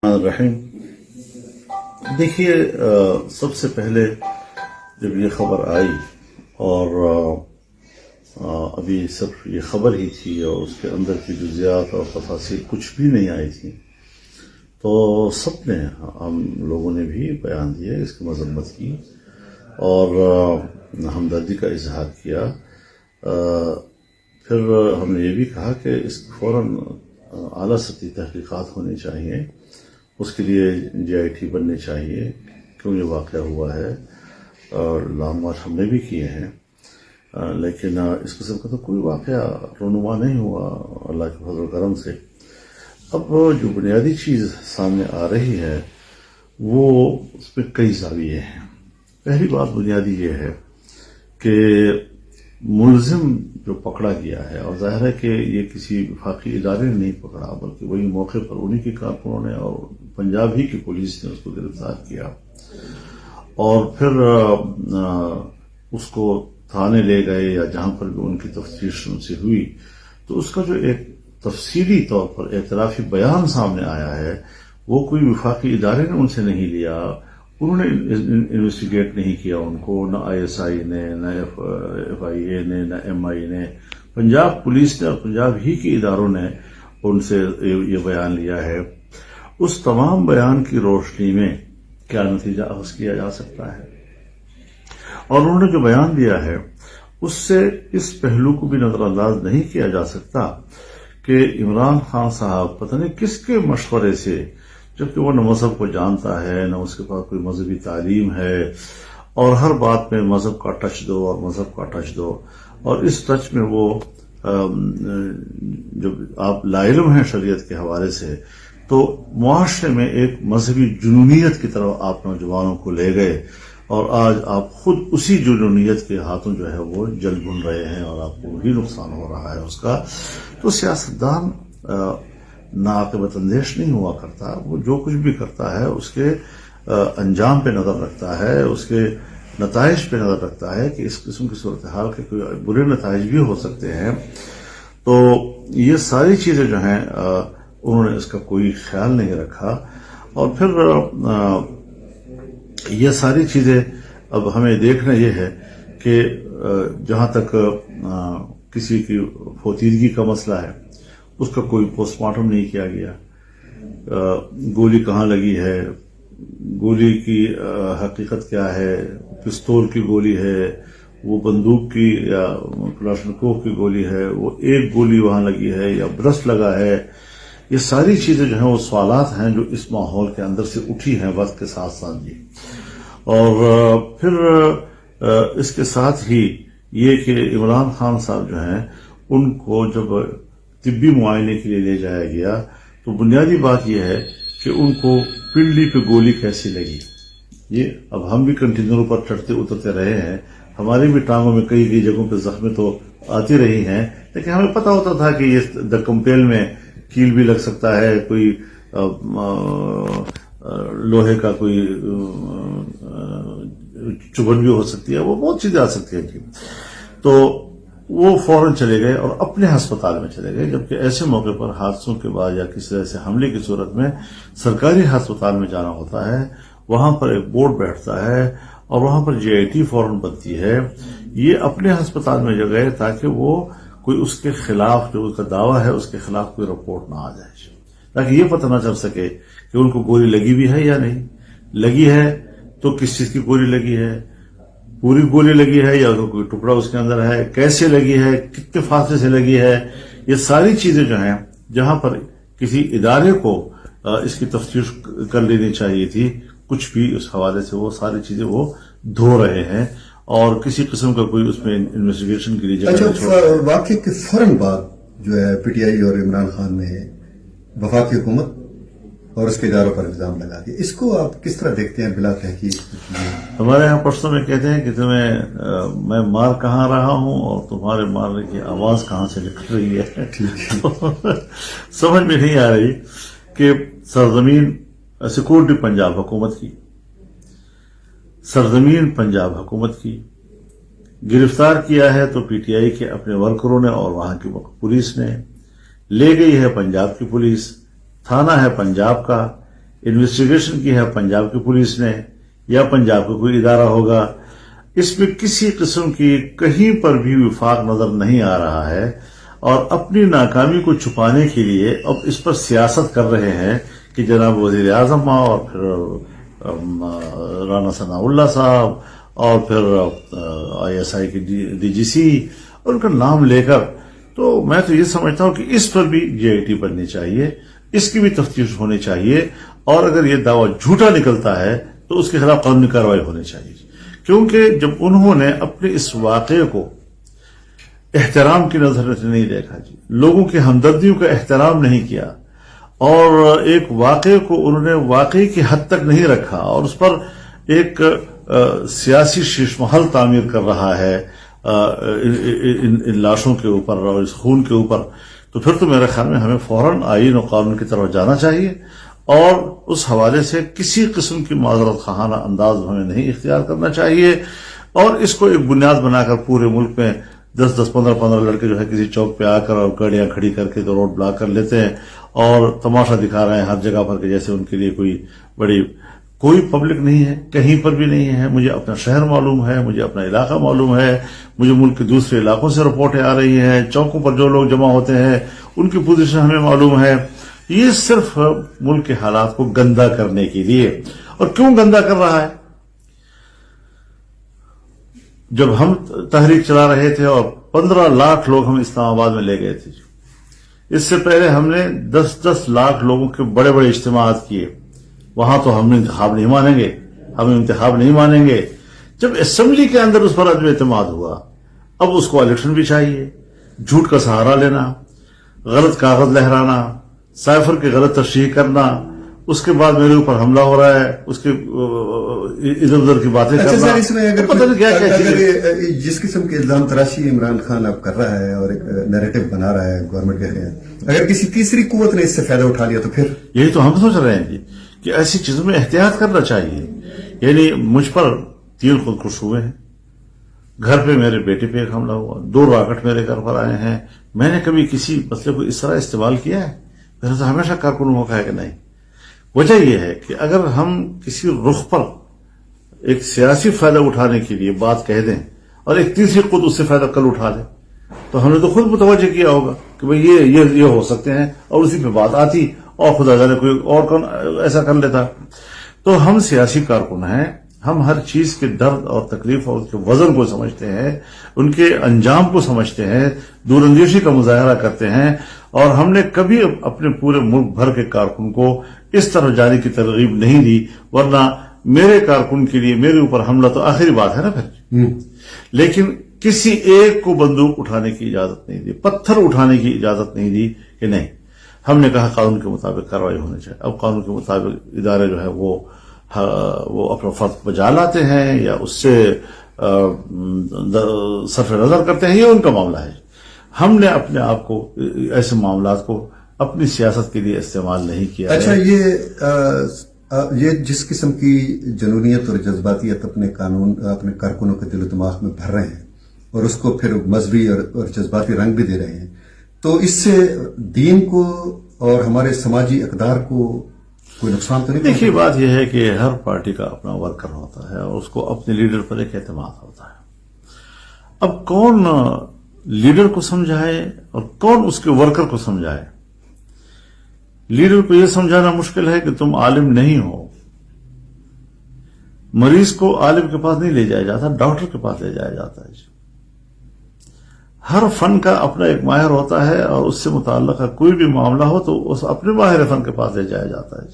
الرحیم دیکھیے، سب سے پہلے جب یہ خبر آئی اور ابھی صرف یہ خبر ہی تھی اور اس کے اندر کی جزیات اور تفاصیل کچھ بھی نہیں آئی تھی، تو سب نے، ہم لوگوں نے بھی بیان دیا، اس کی مذمت کی اور ہمدردی کا اظہار کیا۔ پھر ہم نے یہ بھی کہا کہ اس فوراً اعلیٰ سطحی تحقیقات ہونی چاہیے، اس کے لیے JIT بننے چاہیے، کیوں یہ واقعہ ہوا ہے، اور لانگ مارچ ہم نے بھی کیے ہیں، لیکن اس قسم کا تو کوئی واقعہ رونما نہیں ہوا اللہ کے فضل و کرم سے۔ اب جو بنیادی چیز سامنے آ رہی ہے وہ اس میں کئی زاویے ہیں۔ پہلی بات بنیادی یہ ہے کہ ملزم جو پکڑا گیا ہے، اور ظاہر ہے کہ یہ کسی وفاقی ادارے نے نہیں پکڑا بلکہ وہی موقع پر انہی کے کارکنوں نے اور پنجاب ہی کی پولیس نے اس کو گرفتار کیا اور پھر اس کو تھانے لے گئے یا جہاں پر بھی ان کی تفتیش ان سے ہوئی، تو اس کا جو ایک تفصیلی طور پر اعترافی بیان سامنے آیا ہے وہ کوئی وفاقی ادارے نے ان سے نہیں لیا، انہوں نے انویسٹیگیٹ نہیں کیا ان کو، نہ ISI نے، نہ FIA نے، نہ MI نے، پنجاب پولیس نے اور پنجاب ہی کے اداروں نے ان سے یہ بیان لیا ہے۔ اس تمام بیان کی روشنی میں کیا نتیجہ اخذ کیا جا سکتا ہے، اور انہوں نے جو بیان دیا ہے اس سے اس پہلو کو بھی نظر انداز نہیں کیا جا سکتا کہ عمران خان صاحب پتہ نہیں کس کے مشورے سے، جبکہ وہ نہ مذہب کو جانتا ہے، نہ اس کے پاس کوئی مذہبی تعلیم ہے، اور ہر بات میں مذہب کا ٹچ دو اور مذہب کا ٹچ دو، اور اس ٹچ میں وہ جب آپ لا علم ہیں شریعت کے حوالے سے، تو معاشرے میں ایک مذہبی جنونیت کی طرف آپ نوجوانوں کو لے گئے، اور آج آپ خود اسی جنونیت کے ہاتھوں جو ہے وہ جل بن رہے ہیں اور آپ کو وہی نقصان ہو رہا ہے اس کا۔ تو سیاستدان ناعاقبت اندیش نہیں ہوا کرتا، وہ جو کچھ بھی کرتا ہے اس کے انجام پہ نظر رکھتا ہے، اس کے نتائج پہ نظر رکھتا ہے کہ اس قسم کی صورتحال کے کوئی برے نتائج بھی ہو سکتے ہیں۔ تو یہ ساری چیزیں جو ہیں انہوں نے اس کا کوئی خیال نہیں رکھا، اور پھر یہ ساری چیزیں اب ہمیں دیکھنا یہ ہے کہ جہاں تک کسی کی فوتیدگی کا مسئلہ ہے اس کا کوئی پوسٹ مارٹم نہیں کیا گیا، گولی کہاں لگی ہے، گولی کی حقیقت کیا ہے، پستول کی گولی ہے، وہ بندوق کی یا کلاشنکوف کی گولی ہے، وہ ایک گولی وہاں لگی ہے یا برسٹ لگا ہے، یہ ساری چیزیں جو ہیں وہ سوالات ہیں جو اس ماحول کے اندر سے اٹھی ہیں وقت کے ساتھ ساتھ جی۔ اور پھر اس کے ساتھ ہی یہ کہ عمران خان صاحب جو ہیں ان کو جب طبی معائنے کے لیے لے جایا گیا تو بنیادی بات یہ ہے کہ ان کو پنڈلی پہ گولی کیسی لگی۔ یہ اب ہم بھی کنٹینروں پر چڑھتے اترتے رہے ہیں، ہماری بھی ٹانگوں میں کئی جگہوں پہ زخمیں تو آتی رہی ہیں، لیکن ہمیں پتا ہوتا تھا کہ یہ دکمپیل میں کیل بھی لگ سکتا ہے، کوئی لوہے کا کوئی چبھن بھی ہو سکتی ہے، وہ بہت چیزیں آ سکتی ہیں۔ تو وہ فوراً چلے گئے اور اپنے ہسپتال میں چلے گئے، جبکہ ایسے موقع پر حادثوں کے بعد یا کسی طرح سے حملے کی صورت میں سرکاری ہسپتال میں جانا ہوتا ہے، وہاں پر ایک بورڈ بیٹھتا ہے اور وہاں پر JIT فوراً بنتی ہے۔ یہ اپنے ہسپتال میں گئے تاکہ وہ کوئی اس کے خلاف جو اس کا دعویٰ ہے اس کے خلاف کوئی رپورٹ نہ آ جائے، تاکہ یہ پتہ نہ چل سکے کہ ان کو گولی لگی بھی ہے یا نہیں، لگی ہے تو کس چیز کی گولی لگی ہے، پوری گولی لگی ہے یا کوئی ٹکڑا اس کے اندر ہے، کیسے لگی ہے، کتنے فاصلے سے لگی ہے، یہ ساری چیزیں جو ہیں جہاں پر کسی ادارے کو اس کی تفتیش کر لینی چاہیے تھی، کچھ بھی اس حوالے سے وہ ساری چیزیں وہ دھو رہے ہیں اور کسی قسم کا کوئی اس میں انویسٹیگیشن کے لیے جگہ نہیں چھوڑ۔ واقعے کے فوراً بعد جو ہے PTI اور عمران خان نے وفاقی حکومت اور اس کے اداروں پر الزام لگا دیا، اس کو آپ کس طرح دیکھتے ہیں بلا تحقیق؟ ہمارے یہاں پرسوں میں کہتے ہیں کہ میں مار کہاں رہا ہوں اور تمہارے مارنے کی آواز کہاں سے نکل رہی ہے۔ سمجھ میں نہیں آ رہی کہ سرزمین سیکورٹی پنجاب حکومت کی، سرزمین پنجاب حکومت کی، گرفتار کیا ہے تو PTI کے اپنے ورکروں نے اور وہاں کی پولیس نے، لے گئی ہے پنجاب کی پولیس، تھانہ ہے پنجاب کا، انویسٹیگیشن کی ہے پنجاب کی پولیس نے یا پنجاب کا کوئی ادارہ ہوگا، اس میں کسی قسم کی کہیں پر بھی وفاق نظر نہیں آ رہا ہے، اور اپنی ناکامی کو چھپانے کے لیے اب اس پر سیاست کر رہے ہیں کہ جناب وزیر اعظم اور پھر رانا ثناء اللہ صاحب اور پھر ISI کی DGC ان کا نام لے کر، تو میں تو یہ سمجھتا ہوں کہ اس پر بھی GIT بننی چاہیے، اس کی بھی تفتیش ہونی چاہیے، اور اگر یہ دعویٰ جھوٹا نکلتا ہے تو اس کے خلاف قانونی کارروائی ہونی چاہیے، کیونکہ جب انہوں نے اپنے اس واقعے کو احترام کی نظر سے نہیں دیکھا جی، لوگوں کی ہمدردیوں کا احترام نہیں کیا، اور ایک واقعے کو انہوں نے واقعی کی حد تک نہیں رکھا، اور اس پر ایک سیاسی شیش محل تعمیر کر رہا ہے ان لاشوں کے اوپر اور اس خون کے اوپر، تو پھر تو میرے خیال میں ہمیں فوراً آئین و قانون کی طرف جانا چاہیے، اور اس حوالے سے کسی قسم کی معذرت خواہانہ انداز ہمیں نہیں اختیار کرنا چاہیے، اور اس کو ایک بنیاد بنا کر پورے ملک میں 10-10 15-15 لڑکے جو ہے کسی چوک پہ آ کر اور گاڑیاں کھڑی کر کے تو روڈ بلاک کر لیتے ہیں اور تماشا دکھا رہے ہیں ہر جگہ پر کہ جیسے ان کے لیے کوئی پبلک نہیں ہے، کہیں پر بھی نہیں ہے۔ مجھے اپنا شہر معلوم ہے، مجھے اپنا علاقہ معلوم ہے، مجھے ملک کے دوسرے علاقوں سے رپورٹیں آ رہی ہیں، چوکوں پر جو لوگ جمع ہوتے ہیں ان کی پوزیشن ہمیں معلوم ہے۔ یہ صرف ملک کے حالات کو گندا کرنے کے لیے، اور کیوں گندا کر رہا ہے؟ جب ہم تحریک چلا رہے تھے اور 15 لاکھ لوگ ہم اسلام آباد میں لے گئے تھے، اس سے پہلے ہم نے 10-10 لاکھ لوگوں کے بڑے بڑے اجتماعات کیے، وہاں تو ہم انتخاب نہیں مانیں گے۔ جب اسمبلی کے اندر اس پر عدم اعتماد ہوا، اب اس کو الیکشن بھی چاہیے، جھوٹ کا سہارا لینا، غلط کاغذ لہرانا، سائفر کی غلط تشریح کرنا، اس کے بعد میرے اوپر حملہ ہو رہا ہے، اس کے ادھر ادھر کی باتیں کرنا۔ اچھا سر، اس میں اگر جس قسم کے الزام تراشی عمران خان اب کر رہا ہے اور ایک نیریٹو بنا رہا ہے گورنمنٹ کے خلاف، اگر کسی تیسری قوت نے اس سے فائدہ اٹھا لیا تو پھر؟ یہی تو ہم سوچ رہے ہیں جی کہ ایسی چیزوں میں احتیاط کرنا چاہیے۔ یعنی مجھ پر 3 خودکش ہوئے ہیں، گھر پہ میرے بیٹے پہ ایک حملہ ہوا، 2 راکٹ میرے گھر پر آئے ہیں۔ میں نے کبھی کسی مسئلے کو اس طرح استعمال کیا ہے؟ میں نے تو ہمیشہ کارکنوں کا ہے کہ نہیں۔ وجہ یہ ہے کہ اگر ہم کسی رخ پر ایک سیاسی فائدہ اٹھانے کے لیے بات کہہ دیں اور ایک تیسری خود اس سے فائدہ کل اٹھا لے، تو ہم نے تو خود متوجہ کیا ہوگا کہ بھئی یہ ہو سکتے ہیں، اور اسی پہ بات آتی اور خدا جانے کوئی اور کون ایسا کر لیتا۔ تو ہم سیاسی کارکن ہیں، ہم ہر چیز کے درد اور تکلیف اور اس کے وزن کو سمجھتے ہیں، ان کے انجام کو سمجھتے ہیں، دور اندیشی کا مظاہرہ کرتے ہیں، اور ہم نے کبھی اپنے پورے ملک بھر کے کارکن کو اس طرح جانے کی ترغیب نہیں دی، ورنہ میرے کارکن کے لیے میرے اوپر حملہ تو آخری بات ہے نا پھر۔ لیکن کسی ایک کو بندوق اٹھانے کی اجازت نہیں دی، پتھر اٹھانے کی اجازت نہیں دی کہ نہیں۔ ہم نے کہا قانون کے مطابق کارروائی ہونی چاہیے۔ اب قانون کے مطابق ادارے جو ہے وہ اپنا فرض بجا لاتے ہیں یا اس سے صرف نظر کرتے ہیں، یہ ان کا معاملہ ہے۔ ہم نے اپنے آپ کو ایسے معاملات کو اپنی سیاست کے لیے استعمال نہیں کیا۔ اچھا، یہ جس قسم کی جنونیت اور جذباتیت اپنے کارکنوں کے دل و دماغ میں بھر رہے ہیں اور اس کو پھر مذہبی اور جذباتی رنگ بھی دے رہے ہیں، تو اس سے دین کو اور ہمارے سماجی اقدار کو کوئی نقصان تو نہیں؟ دیکھیے، بات یہ ہے کہ ہر پارٹی کا اپنا ورکر ہوتا ہے اور اس کو اپنے لیڈر پر ایک اعتماد ہوتا ہے۔ اب کون لیڈر کو سمجھائے اور کون اس کے ورکر کو سمجھائے؟ لیڈر کو یہ سمجھانا مشکل ہے کہ تم عالم نہیں ہو۔ مریض کو عالم کے پاس نہیں لے جایا جاتا، ڈاکٹر کے پاس لے جایا جاتا ہے۔ ہر فن کا اپنا ایک ماہر ہوتا ہے، اور اس سے متعلقہ کوئی بھی معاملہ ہو تو اس اپنے ماہر فن کے پاس لے جایا جاتا ہے۔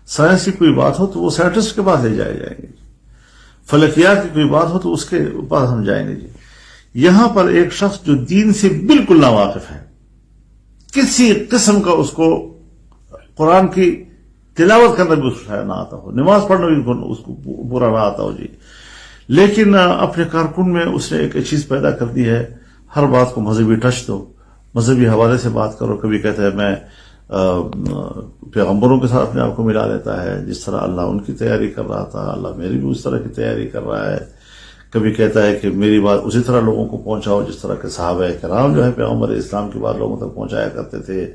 سائنس کی کوئی بات ہو تو وہ سائنٹسٹ کے پاس لے جائے جائیں گے، فلکیات کی کوئی بات ہو تو اس کے پاس ہم جائیں گے۔ یہاں پر ایک شخص جو دین سے بالکل ناواقف ہے، کسی قسم کا اس کو قرآن کی تلاوت کرنا بھی اس کو نہ آتا ہو، نماز پڑھنا بھی اس کو پورا نہ آتا ہو جی، لیکن اپنے کارکن میں اس نے ایک چیز پیدا کر دی ہے، ہر بات کو مذہبی ٹچ دو، مذہبی حوالے سے بات کرو۔ کبھی کہتا ہے میں پیغمبروں کے ساتھ اپنے آپ کو ملا لیتا ہے، جس طرح اللہ ان کی تیاری کر رہا تھا، اللہ میری بھی اس طرح کی تیاری کر رہا ہے۔ کبھی کہتا ہے کہ میری بات اسی طرح لوگوں کو پہنچاؤ جس طرح کے صحابہ کرام جو ہے پیغمبر اسلام کی بات لوگوں تک پہنچایا کرتے تھے۔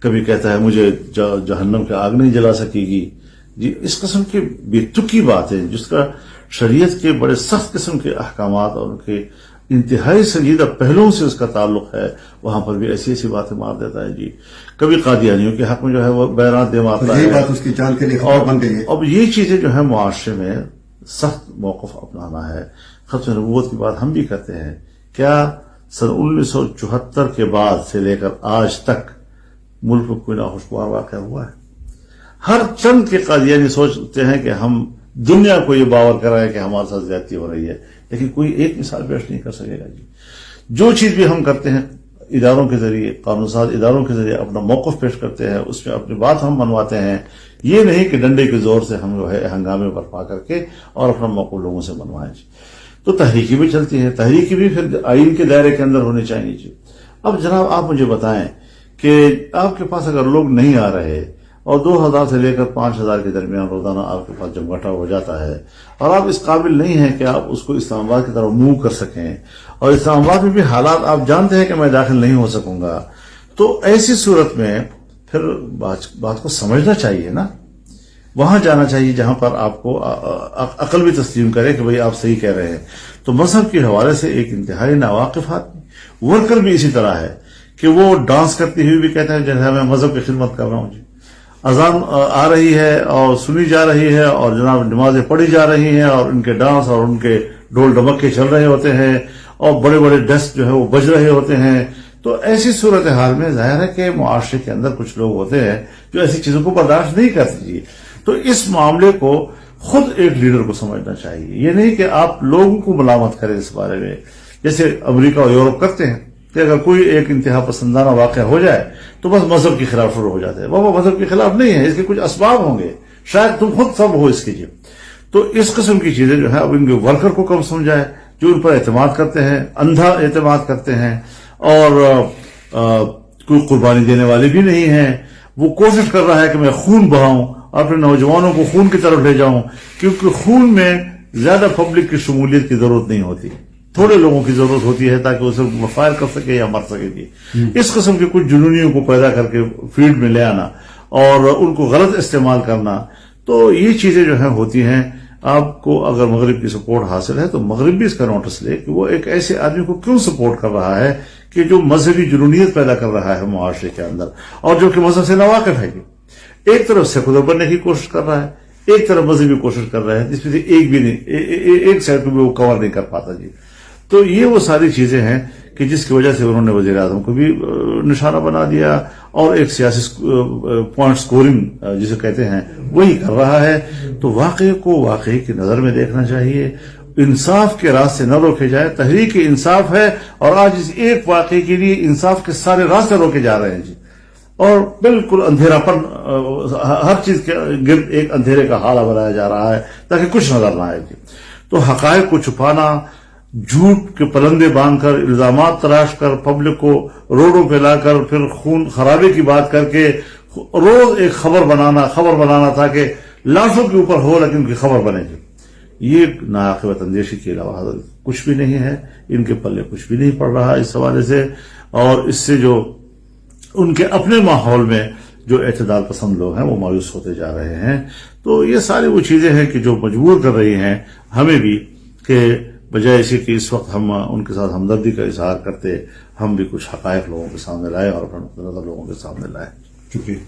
کبھی کہتا ہے مجھے جہنم کی آگ نہیں جلا سکے گی، جی اس قسم کی بے تکی باتیں جس کا شریعت کے بڑے سخت قسم کے احکامات اور ان کے انتہائی سنجیدہ پہلوؤں سے اس کا تعلق ہے، وہاں پر بھی ایسی ایسی باتیں مار دیتا ہے جی. کبھی قادیانیوں کے حق میں جو ہے وہ بیانات دے مارتا ہے. یہ بات اس کی جان کے لیے خطرہ بن گئی ہے. اب یہ چیزیں جو ہے معاشرے میں سخت موقف اپنانا ہے. ختم نبوت کی بات ہم بھی کرتے ہیں. کیا سن 1974 کے بعد سے لے کر آج تک ملک میں کوئی ناخوشگوار واقعہ ہوا ہے؟ ہر چند کے قادیانی سوچتے ہیں کہ ہم دنیا کو یہ باور کرائیں کہ ہمارے ساتھ زیادتی ہو رہی ہے، لیکن کوئی ایک مثال پیش نہیں کر سکے گا جی. جو چیز بھی ہم کرتے ہیں اداروں کے ذریعے، قانون ساز اداروں کے ذریعے اپنا موقف پیش کرتے ہیں، اس میں اپنی بات ہم منواتے ہیں. یہ نہیں کہ ڈنڈے کے زور سے ہم جو ہے ہنگامے برپا کر کے اور اپنا موقف لوگوں سے منوائیں جی. تو تحریکی بھی چلتی ہے، تحریکی بھی پھر آئین کے دائرے کے اندر ہونی چاہیے جی. اب جناب آپ مجھے بتائیں کہ آپ کے پاس اگر لوگ نہیں آ رہے اور 2000 سے لے کر 5000 کے درمیان روزانہ آپ کے پاس جمگٹا ہو جاتا ہے اور آپ اس قابل نہیں ہیں کہ آپ اس کو اسلام آباد کی طرف موو کر سکیں، اور اسلام آباد میں بھی حالات آپ جانتے ہیں کہ میں داخل نہیں ہو سکوں گا، تو ایسی صورت میں پھر بات کو سمجھنا چاہیے نا. وہاں جانا چاہیے جہاں پر آپ کو عقل بھی تسلیم کرے کہ بھئی آپ صحیح کہہ رہے ہیں. تو مذہب کے حوالے سے ایک انتہائی ناواقف آدمی ورکر بھی اسی طرح ہے کہ وہ ڈانس کرتی ہوئی بھی کہتا ہے جیسے میں مذہب کی خدمت کر رہا ہوں جی. اذان آ رہی ہے اور سنی جا رہی ہے اور جناب نمازیں پڑھی جا رہی ہیں اور ان کے ڈانس اور ان کے ڈول ڈمکے چل رہے ہوتے ہیں اور بڑے بڑے ڈسک جو ہے وہ بج رہے ہوتے ہیں. تو ایسی صورتحال میں ظاہر ہے کہ معاشرے کے اندر کچھ لوگ ہوتے ہیں جو ایسی چیزوں کو برداشت نہیں کرتے جی. تو اس معاملے کو خود ایک لیڈر کو سمجھنا چاہیے. یہ نہیں کہ آپ لوگوں کو ملامت کریں اس بارے میں، جیسے امریکہ اور یورپ کرتے ہیں کہ اگر کوئی ایک انتہا پسندانہ واقعہ ہو جائے تو بس مذہب کے خلاف شروع ہو جاتے ہیں. بابا مذہب کے خلاف نہیں ہے، اس کے کچھ اسباب ہوں گے، شاید تم خود سب ہو اس کے جی. تو اس قسم کی چیزیں جو ہے اب ان کے ورکر کو کم سمجھائے جو ان پر اعتماد کرتے ہیں، اندھا اعتماد کرتے ہیں اور کوئی قربانی دینے والے بھی نہیں ہیں. وہ کوشش کر رہا ہے کہ میں خون بہاؤں اور اپنے نوجوانوں کو خون کی طرف لے جاؤں، کیونکہ خون میں زیادہ پبلک کی شمولیت کی ضرورت نہیں ہوتی، تھوڑے لوگوں کی ضرورت ہوتی ہے تاکہ اسے فائر کر سکے یا مر سکے گی. اس قسم کے کچھ جنونیوں کو پیدا کر کے فیلڈ میں لے آنا اور ان کو غلط استعمال کرنا، تو یہ چیزیں جو ہیں ہوتی ہیں. آپ کو اگر مغرب کی سپورٹ حاصل ہے تو مغرب بھی اس کا نوٹس لے کہ وہ ایک ایسے آدمی کو کیوں سپورٹ کر رہا ہے کہ جو مذہبی جنونیت پیدا کر رہا ہے معاشرے کے اندر اور جو کہ مذہب سے ناواقف ہے. ایک طرف سیکولر بننے کی کوشش کر رہا ہے، ایک طرف مذہبی کوشش کر رہا ہے، جس میں سے ایک بھی نہیں، ایک سائڈ کو بھی وہ کور نہیں کر پاتا جی. تو یہ وہ ساری چیزیں ہیں کہ جس کی وجہ سے انہوں نے وزیر اعظم کو بھی نشانہ بنا دیا اور ایک سیاسی پوائنٹ سکورنگ جسے کہتے ہیں وہی کر رہا ہے. تو واقعے کو واقعی کی نظر میں دیکھنا چاہیے، انصاف کے راستے نہ روکے جائے. تحریک انصاف ہے اور آج اس ایک واقعے کے لیے انصاف کے سارے راستے روکے جا رہے ہیں جی، اور بالکل اندھیرا پن ہر چیز کے گرد ایک اندھیرے کا حالہ بنایا جا رہا ہے تاکہ کچھ نظر نہ آئے جی. تو حقائق کو چھپانا، جھوٹ کے پلندے باندھ کر، الزامات تراش کر، پبلک کو روڈوں پہ لا کر پھر خون خرابے کی بات کر کے روز ایک خبر بنانا تاکہ لاشوں کے اوپر ہو لیکن ان کی خبر بنے گی، یہ ناعاقبت اندیشی کے علاوہ کچھ بھی نہیں ہے. ان کے پلے کچھ بھی نہیں پڑ رہا اس حوالے سے، اور اس سے جو ان کے اپنے ماحول میں جو اعتدال پسند لوگ ہیں وہ مایوس ہوتے جا رہے ہیں. تو یہ ساری وہ چیزیں ہیں کہ جو مجبور کر رہی ہیں ہمیں بھی کہ بجائے اسی کہ اس وقت ہم ان کے ساتھ ہمدردی کا اظہار کرتے، ہم بھی کچھ حقائق لوگوں کے سامنے لائے اور اپنا نظر لوگوں کے سامنے لائے. شکریہ.